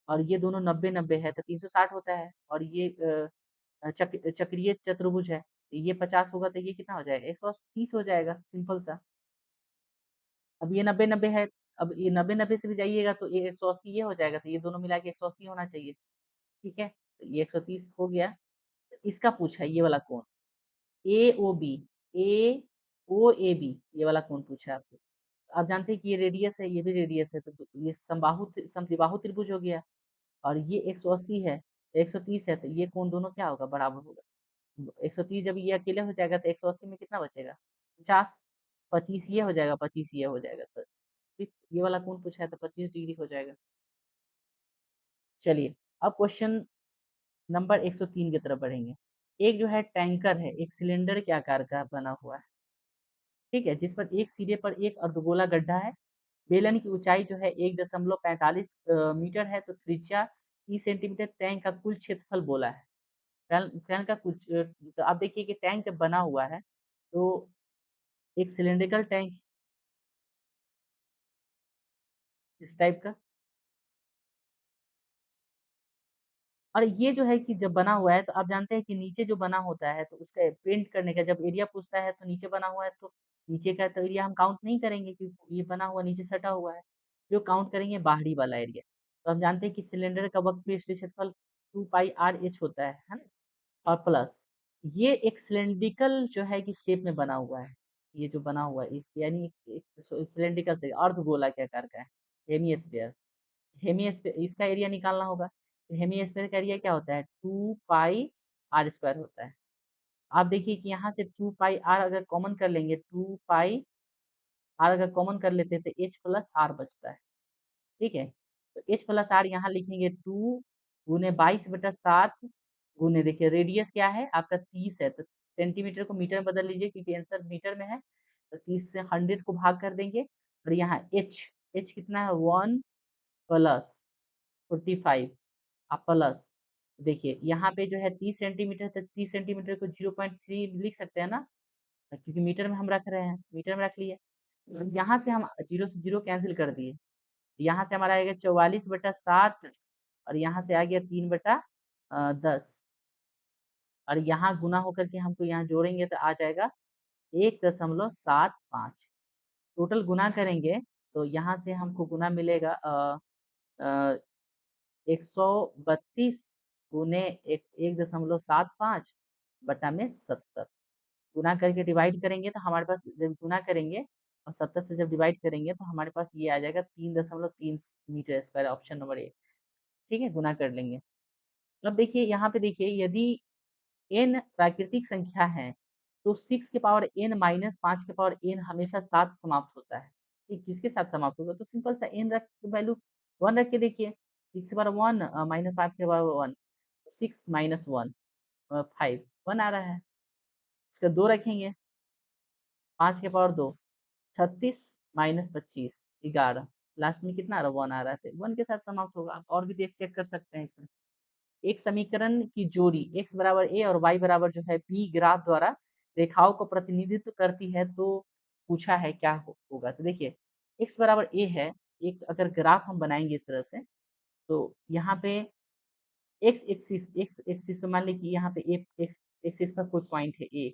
और ये दोनों 90-90 है तो 360 होता है और ये चक्रीय चतुर्भुज है, तो ये 50 होगा तो ये कितना हो जाएगा? 130 हो जाएगा, सिंपल सा। अब ये 90-90 है, अब ये 90-90 से भी जाइएगा तो ये 180 ये हो जाएगा, तो ये दोनों मिला के 180 होना चाहिए, ठीक है? तो ये 130 हो गया। इसका पूछा है ये वाला कोण, एओबी, एओएबी ये वाला कोण पूछा है आपसे। आप जानते हैं कि ये रेडियस है, ये भी रेडियस है, तो ये समद्विबाहु त्रिभुज हो गया और ये 180 है, 130 है, तो ये कोण दोनों क्या होगा? बराबर होगा। 130 जब ये अकेले हो जाएगा तो 180 में कितना बचेगा? 50, 25 ये हो जाएगा, 25 ये हो जाएगा, तो सिर्फ ये वाला कोण पूछा है तो 25 डिग्री हो जाएगा। चलिए, अब क्वेश्चन नंबर 103 की तरफ बढ़ेंगे। एक जो है टैंकर है, एक सिलेंडर के आकार का बना हुआ है, ठीक है? जिस पर एक सिरे पर एक अर्धगोला गड्ढा है। बेलन की ऊंचाई जो है 1.45 मीटर है, तो त्रिज्या 30 सेंटीमीटर, टैंक का कुल क्षेत्रफल बोला है। टैंक का कुछ तो आप देखिए कि टैंक जब बना हुआ है, तो एक सिलिंड्रिकल टैंक इस टाइप का, और ये जो है कि जब बना हुआ है तो आप जानते हैं कि नीचे जो बना होता है तो उसका पेंट करने का जब एरिया पूछता है तो नीचे बना हुआ है तो नीचे का तो एरिया हम काउंट नहीं करेंगे क्योंकि ये बना हुआ नीचे सटा हुआ है, जो काउंट करेंगे बाहरी वाला एरिया। तो हम जानते हैं कि सिलेंडर का वर्कपीस क्षेत्रफल 2 पाई आर एच होता है ना? और प्लस ये एक सिलिंड्रिकल जो है कि शेप में बना हुआ है, ये जो बना हुआ है इस यानी एक सिलिंड्रिकल से अर्धगोला के आकार का है, हेमिस्फीयर। हेमिस्फीयर इसका एरिया निकालना होगा, तो हेमिस्फीयर का एरिया क्या होता है? 2 पाई आर स्क्वायर होता है। आप देखिए कि यहाँ से 2 पाई आर अगर कॉमन कर लेंगे, 2 पाई आर अगर कॉमन कर लेते हैं तो एच प्लस आर बचता है, ठीक है? तो एच प्लस आर यहाँ लिखेंगे 2 गुने 22/7 गुने देखिए रेडियस क्या है आपका 30 है, तो सेंटीमीटर को मीटर में बदल लीजिए क्योंकि आंसर मीटर में है, तो 30 से 100 को भाग कर देंगे और यहाँ एच, एच कितना है? 1 प्लस 45 प्लस देखिए यहाँ पे जो है 30 सेंटीमीटर, तो 30 सेंटीमीटर को 0.3 लिख सकते हैं ना, क्योंकि मीटर में हम रख रहे हैं, मीटर में रख लिए। यहाँ से हम 0 से 0 कैंसिल कर दिए, यहाँ से हमारा आएगा 44/7 और यहाँ से आ गया 3/10 और यहाँ गुना होकर के हमको यहाँ जोड़ेंगे तो आ जाएगा 1.75। टोटल गुना करेंगे तो यहाँ से हमको गुना मिलेगा 132 गुने 1.75 बटा में 70। गुना करके डिवाइड करेंगे तो हमारे पास जब गुना करेंगे और 70 से जब डिवाइड करेंगे तो हमारे पास ये आ जाएगा 3.3 metre square, option number A, ठीक है? गुना कर लेंगे। अब देखिए यहाँ पे देखिए यदि n प्राकृतिक संख्या है तो 6 के पावर n माइनस 5 के पावर n हमेशा 7 समाप्त होता है। ये किसके साथ समाप्त होगा? तो सिंपल सा n रख के वैल्यू 1 रख के देखिए, 6 के पावर 1 माइनस 5 के पावर 1, 6 माइनस 1 5 1 आ रहा है। उसका 2 रखेंगे, 5 के पावर 2 36 माइनस 25 11, लास्ट में कितना आ रहा है? 1 आ रहा है, तो 1 के साथ समाप्त होगा। आप और भी देख चेक कर सकते हैं इसमें। एक समीकरण की जोड़ी x बराबर a और y बराबर जो है b ग्राफ द्वारा रेखाओं को प्रतिनिधित्व करती है, तो पूछा है क्या होगा? तो देखिए x बराबर a है, एक अगर ग्राफ हम बनाएंगे इस तरह से, तो यहाँ पे x एक्सिस पे मान लीजिए कि यहाँ पे x एक्सिस पर कोई पॉइंट है a,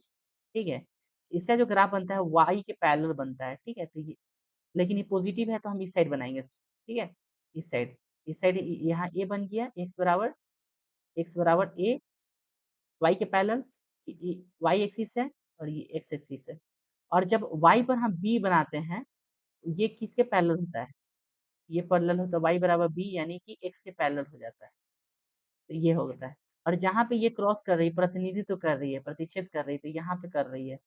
ठीक है? इसका जो ग्राफ बनता है y के पैरेलल बनता है, ठीक है? तो ये लेकिन ये पॉजिटिव है तो हम इस साइड बनाएंगे, ठीक है? इस साइड यहाँ a बन गया, x बराबर a, y के पैरेलल, y एक्सिस है और ये x एक्सिस है, और जब y पर हम b बनाते हैं, ये किसके पैरेलल होता है? ये पैरेलल होता है y बराबर b, यानी कि x के पैरेलल हो जाता है, तो ये होता है। और जहाँ पे ये क्रॉस कर रही है, प्रतिनिधित्व कर रही है, प्रतिच्छेद कर रही है, तो यहाँ पे कर रही है,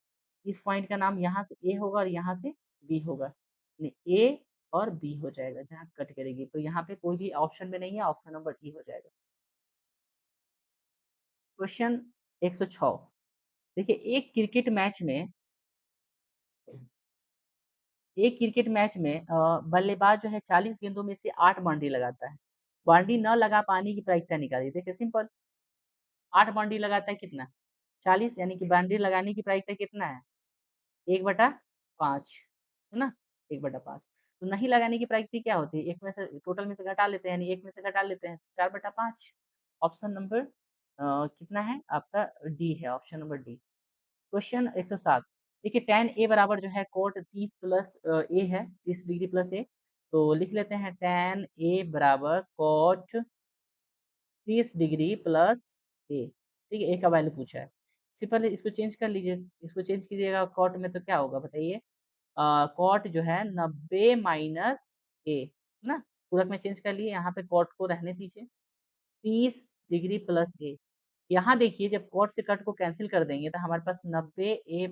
इस पॉइंट का नाम यहाँ से a होगा और यहाँ से b होगा, यानी a और b हो जाएगा जहाँ कट करेगी, तो यहाँ पे कोई भी ऑप्शन में नहीं है, ऑप्शन नंबर डी हो जाएगा। क्वेश्चन 106, देखिए एक क्रिकेट मैच में बल्लेबाज जो है 40 गेंदों में से 8 बाउंड्री लगाता है। बाउंड्री न लगा पाने की प्रायिकता निकालिए। देखिए सिंपल, 8 बाउंड्री लगाता है कितना? 40 यानी कि बाउंड्री लगाने की प्रायिकता कितना है? 1/5 है ना? 1/5 तो नहीं लगाने की प्रायिकता क्या होती है? 1 में से टोटल में से घटा लेते हैं यानी 1 में से घटा लेते हैं 4/5 ऑप्शन नंबर कितना है आपका डी है ऑप्शन नंबर डी। क्वेश्चन 107 देखिए tan A बराबर जो है cot 30 प्लस A है 30 डिग्री प्लस A तो लिख लेते हैं tan A बराबर cot 30 डिग्री प्लस A ठीक है A का वैल्यू पूछा है। सिंपल है इसको चेंज कर लीजिए इसको चेंज कीजिएगा cot में तो क्या होगा बताइए कॉट जो है 90 माइनस ए है ना पूरक में चेंज कर लिए यहाँ पे कॉट को रहने दीजिए 30 डिग्री प्लस ए यहाँ देखिए जब कॉट से कट को कैंसिल कर देंगे तो हमारे पास 90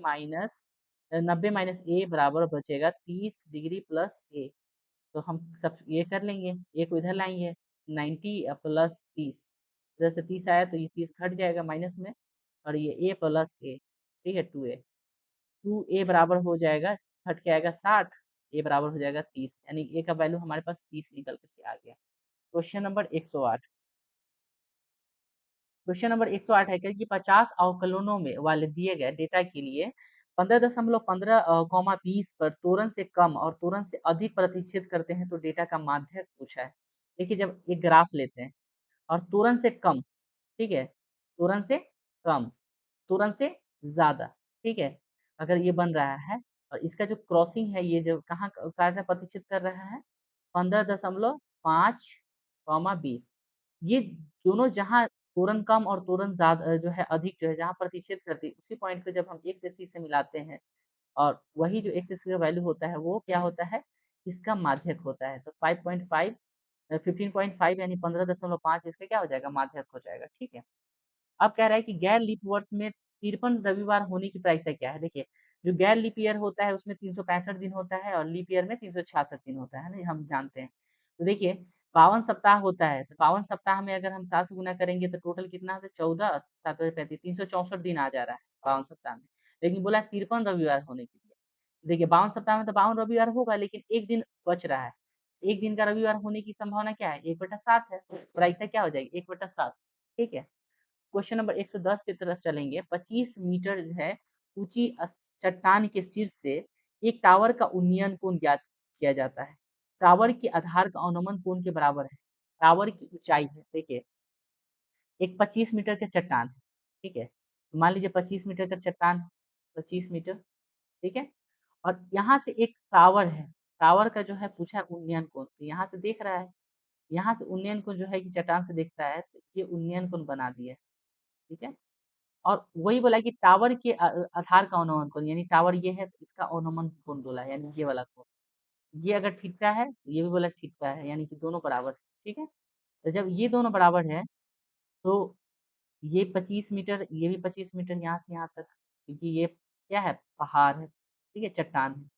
माइनस ए बराबर बचेगा 30 डिग्री प्लस ए तो हम सब ये कर लेंगे ए को इधर लाएंगे 90 प्लस 30 इधर से 30 आया तो ये 30 घट जाएगा माइनस में और ये ए प्लस ए ठीक है 2a 2a बराबर हो जाएगा हट के आएगा 60 ए बराबर हो जाएगा 30 यानी ए का वैल्यू हमारे पास 30 निकल के आ गया क्वेश्चन नंबर 108 क्वेश्चन नंबर 108 है कि 50 अवकलनों में वाले दिए गए डेटा के लिए 15.15 कॉमा 20 पर तोरण से कम और तोरण से अधिक प्रतिच्छेद करते हैं तो डेटा का माध्यक पूछा है देखिए जब एक ग्राफ लेते हैं और तोरण से कम ठीक है तोरण से कम तोरण से ज्यादा ठीक है अगर ये बन रहा है और इसका जो क्रॉसिंग है ये जो कहाँ कार्य प्रतिच्छेद कर रहा है 15.5 ये दोनों जहाँ तोरण कम और तोरण ज्यादा जो है अधिक जो है जहाँ प्रतिच्छेद करती है उसी पॉइंट को जब हम एक्स एक्सिस से मिलाते हैं और वही जो एक्स एक्सिस का वैल्यू होता है वो क्या होता है इसका माध्यक होता है तो 5.5 15.5 यानी 15.5 इसका क्या हो जाएगा माध्यक हो जाएगा ठीक है अब कह रहा है कि गैर लीप वर्ष में 53 रविवार होने की प्रायिकता क्या है? देखिए, जो गैर लीप ईयर होता है उसमें 365 दिन होता है और लीप ईयर में 366 दिन होता है ना, ये हम जानते हैं। तो देखिए 52 सप्ताह होता है, तो 52 सप्ताह में अगर हम 7 से गुना करेंगे तो टोटल कितना होता है 14 7 35 364 दिन आ जा रहा है 52 सप्ताह में। लेकिन बोला 53 रविवार होने के लिए। देखिए 52 सप्ताह में तो 52 रविवार होगा लेकिन 1 दिन बच रहा है। 1 दिन का रविवार होने की संभावना क्या है? 1/7 है। प्रायिकता क्या हो जाएगी? 1/7 ठीक है? क्वेश्चन नंबर 110 की तरफ चलेंगे 25 मीटर जो है ऊंची चट्टान के शीर्ष से एक टावर का उन्नयन कोण ज्ञात किया जाता है टावर के आधार का अनुमान कोण के बराबर है टावर की ऊंचाई है देखिए एक 25 मीटर का चट्टान है ठीक है मान लीजिए 25 मीटर का चट्टान है 25 मीटर ठीक है और यहाँ से एक टावर है टावर का जो है पूछा है उन्नयन कोण तो यहाँ से देख रहा है यहाँ से उन्नयन कोण जो है कि चट्टान से देखता है तो ये उन्नयन कोण बना दिया ठीक है और वही बोला कि टावर के आधार का अनुमान कौन यानी टावर ये है तो इसका अनुमान कौन बोला है यानी ये वाला कौन ये अगर थीटा है तो ये भी बोला थीटा है यानी कि दोनों बराबर है ठीक है तो जब ये दोनों बराबर है तो ये 25 मीटर ये भी 25 मीटर यहाँ से यहाँ तक क्योंकि ये क्या है पहाड़ है ठीक है चट्टान है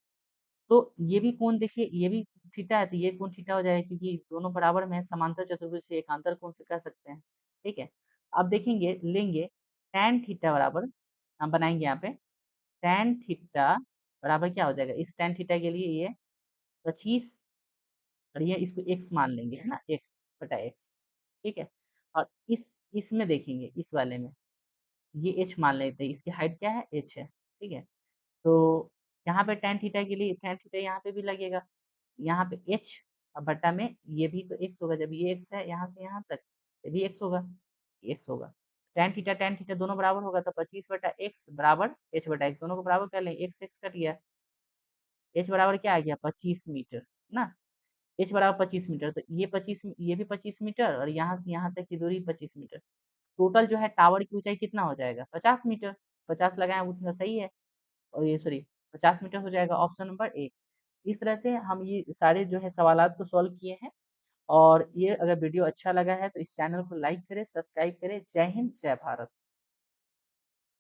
तो ये भी कोण देखिए ये भी थीटा है तो ये कोण थीटा हो जाएगा क्योंकि दोनों बराबर में है, समांतर चतुर्भुज से एकांतर कोण से कह सकते हैं ठीक है अब देखेंगे लेंगे tan थीटा बराबर हम बनाएंगे यहाँ पे tan थीटा बराबर क्या हो जाएगा इस tan थीटा के लिए ये 25 और ये इसको x मान लेंगे है ना x/x ठीक है और इसमें देखेंगे इस वाले में ये h मान लेते हैं इसकी हाइट क्या है h है ठीक है तो यहाँ पे tan थीटा के लिए tan थीटा यहाँ पे भी लगेगा यहाँ पे h और बट्टा में ये भी तो x होगा जब ये x है यहाँ से यहाँ तक ये भी x होगा tan थीटा दोनों बराबर होगा तो 25/x बराबर h/x दोनों को बराबर कर लें x कट गया h बराबर क्या आ गया 25 मीटर ना h बराबर 25 मीटर तो ये भी 25 मीटर और यहाँ से यहाँ तक की दूरी 25 मीटर टोटल जो है टावर की ऊंचाई कितना हो जाएगा 50 मीटर 50 लगाए उसका सही है और ये सॉरी 50 मीटर हो जाएगा ऑप्शन नंबर ए इस तरह से हम ये सारे जो है सवालात को सॉल्व किए हैं और ये अगर वीडियो अच्छा लगा है तो इस चैनल को लाइक करें सब्सक्राइब करें जय हिंद जय भारत